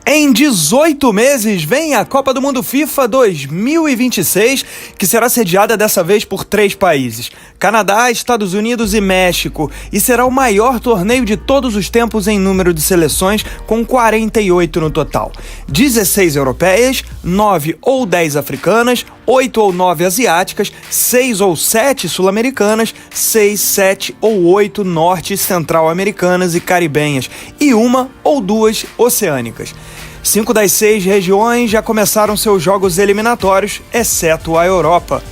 Em 18 meses vem a Copa do Mundo FIFA 2026, que será sediada dessa vez por 3 países: Canadá, Estados Unidos e México, e será o maior torneio de todos os tempos em número de seleções, com 48 no total. 16 europeias, 9 ou 10 africanas, 8 ou 9 asiáticas, 6 ou 7 sul-americanas, 6, 7 ou 8 norte e central-americanas e caribenhas, e 1 ou 2 oceânicas. 5 das 6 regiões já começaram seus jogos eliminatórios, exceto a Europa.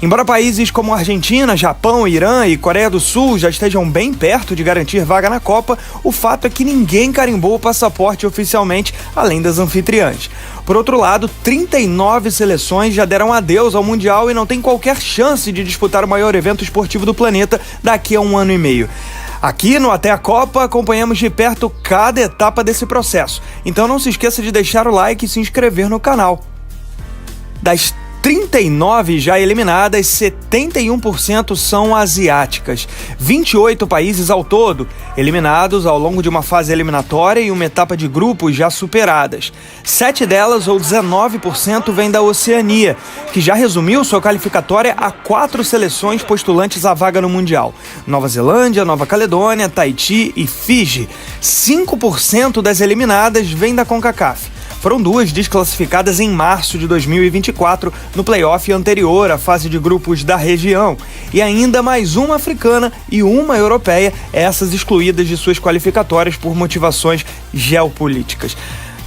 Embora países como Argentina, Japão, Irã e Coreia do Sul já estejam bem perto de garantir vaga na Copa, o fato é que ninguém carimbou o passaporte oficialmente, além das anfitriãs. Por outro lado, 39 seleções já deram adeus ao Mundial e não têm qualquer chance de disputar o maior evento esportivo do planeta daqui a 1 ano e meio. Aqui no Até a Copa acompanhamos de perto cada etapa desse processo, então não se esqueça de deixar o like e se inscrever no canal. Das 39 já eliminadas, 71% são asiáticas. 28 países ao todo, eliminados ao longo de uma fase eliminatória e uma etapa de grupos já superadas. 7 delas, ou 19%, vêm da Oceania, que já resumiu sua qualificatória a 4 seleções postulantes à vaga no Mundial: Nova Zelândia, Nova Caledônia, Tahiti e Fiji. 5% das eliminadas vêm da CONCACAF. Foram 2 desclassificadas em março de 2024, no play-off anterior à fase de grupos da região, e ainda mais uma africana e uma europeia, essas excluídas de suas qualificatórias por motivações geopolíticas.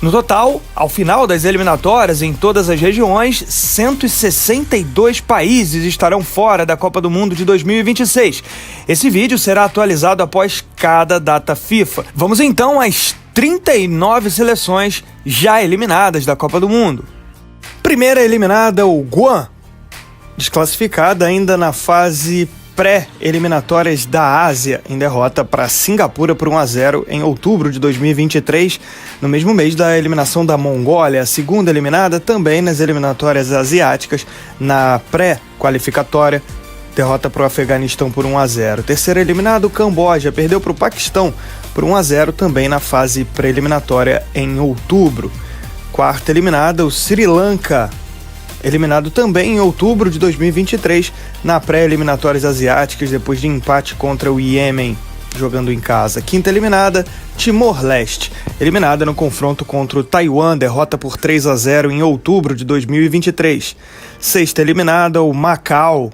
No total, ao final das eliminatórias em todas as regiões, 162 países estarão fora da Copa do Mundo de 2026. Esse vídeo será atualizado após cada data FIFA. Vamos então às 39 seleções já eliminadas da Copa do Mundo. Primeira eliminada, o Guam, desclassificada ainda na fase pré-eliminatórias da Ásia, em derrota para Singapura por 1-0 em outubro de 2023, no mesmo mês da eliminação da Mongólia. A segunda eliminada também nas eliminatórias asiáticas, na pré-qualificatória, derrota para o Afeganistão por 1-0. Terceira eliminada, o Camboja, perdeu para o Paquistão por 1-0 também na fase pré-eliminatória em outubro. Quarta eliminada, o Sri Lanka, eliminado também em outubro de 2023 na pré-eliminatórias asiáticas, depois de empate contra o Iêmen, jogando em casa. Quinta eliminada, Timor-Leste, eliminada no confronto contra o Taiwan, derrota por 3-0 em outubro de 2023. Sexta eliminada, o Macau,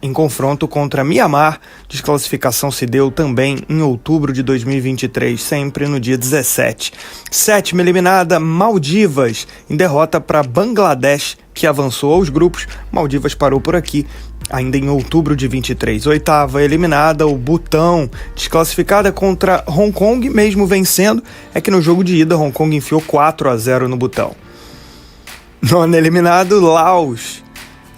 em confronto contra Mianmar, desclassificação se deu também em outubro de 2023, sempre no dia 17. Sétima eliminada, Maldivas, em derrota para Bangladesh, que avançou aos grupos. Maldivas parou por aqui, ainda em outubro de 23. Oitava eliminada, o Butão, desclassificada contra Hong Kong, mesmo vencendo, é que no jogo de ida Hong Kong enfiou 4-0 no Butão. Nona eliminado, Laos,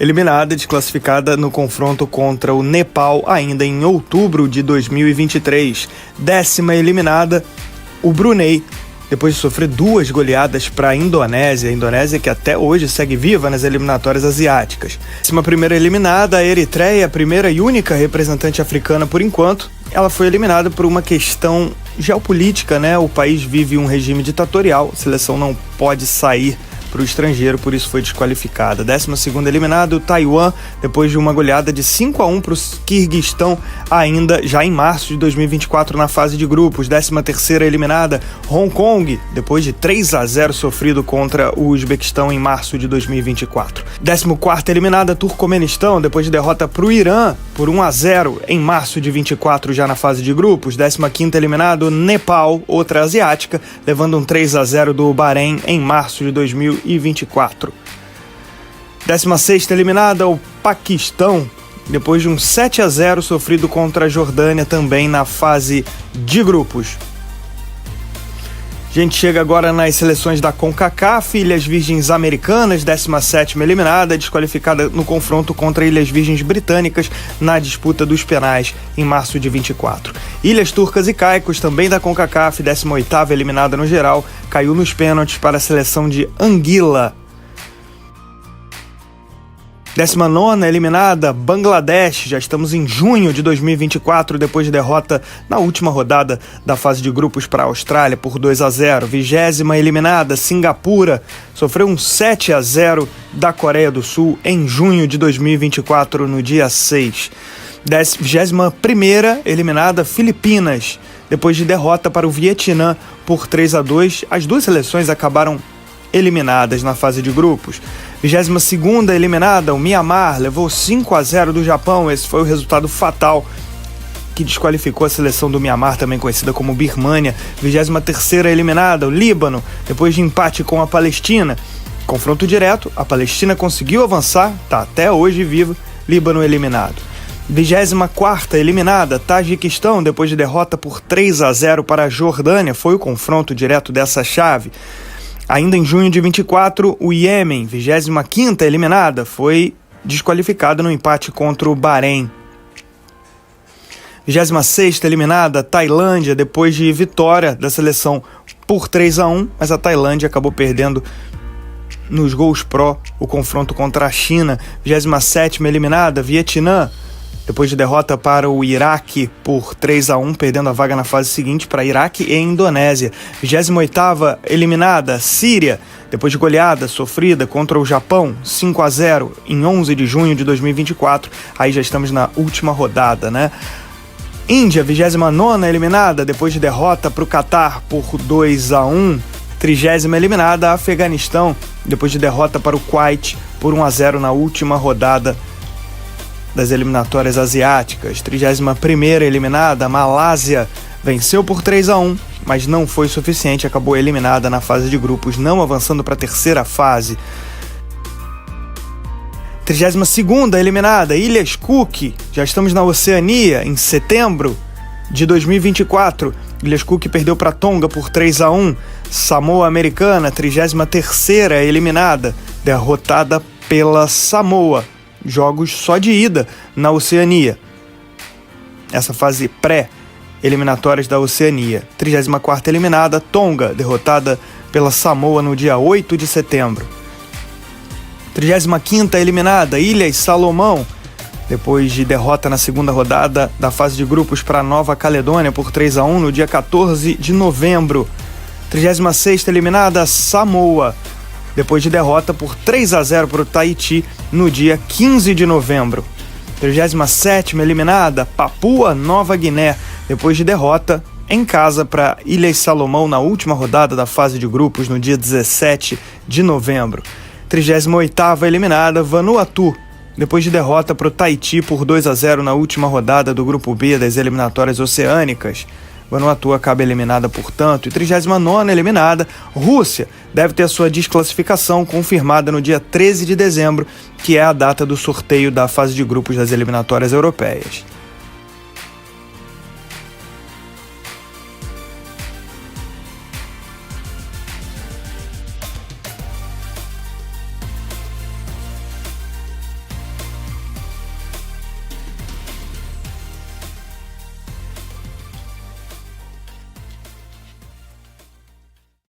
eliminada, desclassificada no confronto contra o Nepal, ainda em outubro de 2023. Décima eliminada, o Brunei, depois de sofrer 2 goleadas para a Indonésia que até hoje segue viva nas eliminatórias asiáticas. Décima primeira eliminada, a Eritreia, a primeira e única representante africana por enquanto. Ela foi eliminada por uma questão geopolítica, né? O país vive um regime ditatorial, a seleção não pode sair para o estrangeiro, por isso foi desqualificada. 12ª eliminado, o Taiwan, depois de uma goleada de 5-1 para o Quirguistão, ainda já em março de 2024 na fase de grupos. 13ª eliminada, Hong Kong, depois de 3-0 sofrido contra o Uzbequistão em março de 2024. 14ª eliminada, Turcomenistão, depois de derrota para o Irã por 1-0 em março de 24 já na fase de grupos. 15ª eliminado, Nepal, outra asiática, levando um 3-0 do Bahrein em março de 2024. 16ª eliminada, o Paquistão, depois de um 7-0 sofrido contra a Jordânia também na fase de grupos. A gente chega agora nas seleções da CONCACAF. Ilhas Virgens Americanas, 17ª eliminada, desqualificada no confronto contra Ilhas Virgens Britânicas na disputa dos penais em março de 24. Ilhas Turcas e Caicos, também da CONCACAF, 18ª eliminada no geral, caiu nos pênaltis para a seleção de Anguila. 19ª eliminada, Bangladesh. Já estamos em junho de 2024, depois de derrota na última rodada da fase de grupos para a Austrália por 2-0. 20ª eliminada, Singapura. Sofreu um 7-0 da Coreia do Sul em junho de 2024, no dia 6. 21ª eliminada, Filipinas. Depois de derrota para o Vietnã por 3-2, as duas seleções acabaram eliminadas na fase de grupos. 22ª eliminada, o Mianmar levou 5-0 do Japão. Esse foi o resultado fatal que desqualificou a seleção do Mianmar, também conhecida como Birmânia. 23ª eliminada, o Líbano, depois de empate com a Palestina. Confronto direto, a Palestina conseguiu avançar, está até hoje viva. Líbano eliminado. 24ª eliminada, Tajiquistão, depois de derrota por 3-0 para a Jordânia. Foi o confronto direto dessa chave. Ainda em junho de 24, o Iêmen, 25ª eliminada, foi desqualificado no empate contra o Bahrein. 26ª eliminada, Tailândia, depois de vitória da seleção por 3-1, mas a Tailândia acabou perdendo nos gols pró o confronto contra a China. 27ª eliminada, Vietnã, depois de derrota para o Iraque por 3-1, perdendo a vaga na fase seguinte para Iraque e Indonésia. 28ª eliminada, Síria, depois de goleada sofrida contra o Japão, 5-0, em 11 de junho de 2024. Aí já estamos na última rodada, né? Índia, 29ª eliminada, depois de derrota para o Catar por 2-1. 30ª eliminada, Afeganistão, depois de derrota para o Kuwait por 1-0 na última rodada das eliminatórias asiáticas. 31ª eliminada, Malásia, venceu por 3-1, mas não foi suficiente, acabou eliminada na fase de grupos, não avançando para a terceira fase. 32ª eliminada, Ilhas Cook, já estamos na Oceania, em setembro de 2024. Ilhas Cook perdeu para Tonga por 3-1. Samoa Americana, 33ª eliminada, derrotada pela Samoa. Jogos só de ida na Oceania. Essa fase pré-eliminatórias da Oceania. 34ª eliminada, Tonga, derrotada pela Samoa no dia 8 de setembro. 35ª eliminada, Ilhas Salomão, depois de derrota na segunda rodada da fase de grupos para Nova Caledônia por 3-1 no dia 14 de novembro. 36ª eliminada, Samoa, depois de derrota por 3-0 para o Tahiti no dia 15 de novembro. 37ª eliminada, Papua Nova Guiné, depois de derrota em casa para Ilhas Salomão na última rodada da fase de grupos no dia 17 de novembro. 38ª eliminada, Vanuatu, depois de derrota para o Tahiti por 2-0 na última rodada do grupo B das eliminatórias oceânicas. Vanuatu acaba eliminada, portanto. E 39ª eliminada, Rússia, deve ter a sua desclassificação confirmada no dia 13 de dezembro, que é a data do sorteio da fase de grupos das eliminatórias europeias.